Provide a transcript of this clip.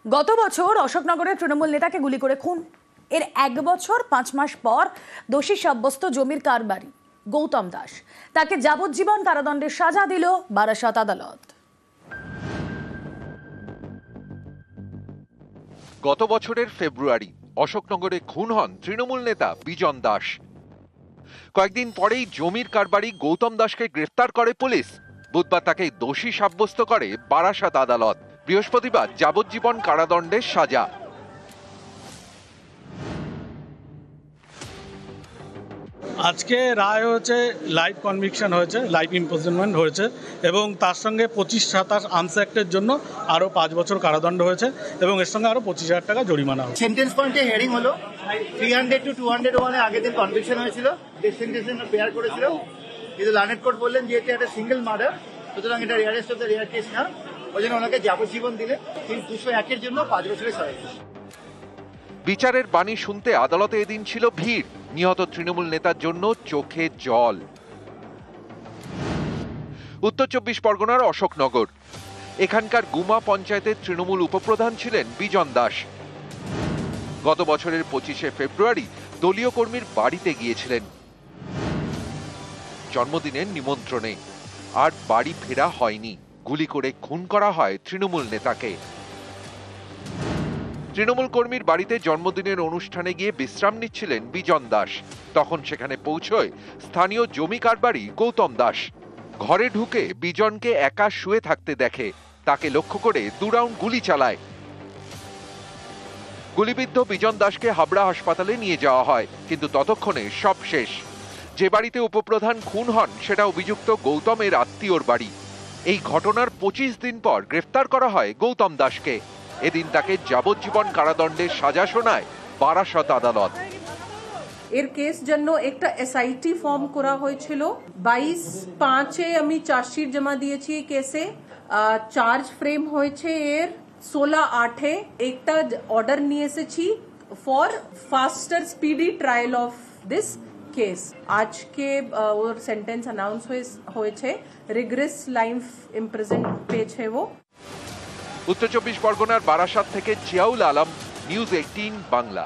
গত বছর অশোকনগরের তৃণমূল নেতাকে গুলি করে খুন। এর 1 বছর 5 মাস পর দোষী সাব্যস্ত জমির কারবারি গৌতম দাস। তাকে যাবজ্জীবন কারাদণ্ডের সাজা দিল বারাসাত আদালত। গত বছরের ফেব্রুয়ারি অশোকনগরে খুন হন তৃণমূল নেতা বিজন দাস। কয়েকদিন পরেই জমির কারবারি গৌতম দাসকে গ্রেফতার করে পুলিশ। বুধবার তাকে দোষী সাব্যস্ত করে বারাসাত আদালত। বৃহস্পতিবার যাবজ্জীবন কারাদণ্ডের সাজা। আজকে রায় হয়েছে, লাইফ কনভিকশন হয়েছে, লাইফ ইমপ্রিজনমেন্ট হয়েছে এবং তার সঙ্গে 25-27 আর্মস অ্যাক্টের জন্য আরও 5 বছর কারাদণ্ড হয়েছে এবং এর সঙ্গে আরও 25,000 টাকা জরিমানা হয়েছে। সেন্টেন্স পয়েন্টে হেয়ারিং হলো 300 to 201 এর আগের দিন কনভিকশন হয়েছিল, ডেথ সেন্টেন্স পেয়ার করেছিল, কিন্তু লার্নেড কোর্ট বললেন যে এটা একটা সিঙ্গেল মার্ডার, সুতরাং এটা rarest of the rare case না, ওই জন্য ওনাকে যাবজ্জীবন দিলে 201 এর জন্য 5 বছরের সাজা। বিচারের বাণী শুনতে আদালতে এদিন ছিল ভিড়। নিহত তৃণমূল নেতার জন্য চোখে জল। উত্তর 24 পরগনার অশোকনগর, এখানকার গুমা পঞ্চায়েতের তৃণমূল উপপ্রধান ছিলেন বিজন দাস। গত বছরের 25শে ফেব্রুয়ারি দলীয় কর্মীর বাড়িতে গিয়েছিলেন জন্মদিনের নিমন্ত্রণে, আর বাড়ি ফেরা হয়নি। গুলি করে খুন করা হয় তৃণমূল নেতাকে। তৃণমূল কর্মীর বাড়িতে জন্মদিনের অনুষ্ঠানে গিয়ে বিশ্রাম নিচ্ছিলেন বিজন দাস। তখন সেখানে পৌঁছয় স্থানীয় জমি কারবারি গৌতম দাস। ঘরে ঢুকে বিজনকে একা শুয়ে থাকতে দেখে। তাকে লক্ষ্য করে 2 রাউন্ড গুলি চালায়। গুলিবিদ্ধ বিজন দাসকে হাবড়া হাসপাতালে নিয়ে যাওয়া হয়, কিন্তু ততক্ষণে সব শেষ। যে বাড়িতে উপপ্রধান খুন হন সেটা অভিযুক্ত গৌতমের আত্মীয়র বাড়ি। এই ঘটনার 25 দিন পর গ্রেফতার করা হয় গৌতম দাসকে। এদিন তাকে যাবজ্জীবন কারাদণ্ডের সাজা শোনায় বারাসাত আদালত। এর কেস জন্য একটা এসআইটি ফর্ম করা হয়েছিল। 22/5 আমি চার্জশিট জমা দিয়েছি কেসে। চার্জ ফ্রেম হয়েছে এর 16/8 একটা অর্ডার নিয়ে এসেছি for ফাস্টার speedy trial of this case. আজকে ওর সেন্টেন্স অ্যানাউন্স হয়েছে, রিগ্রেস লাইফ ইমপ্রিজন পেয়েছে ও। উত্তর 24 পরগনার বারাসাত থেকে জিয়াউল আলম, নিউজ 18 বাংলা।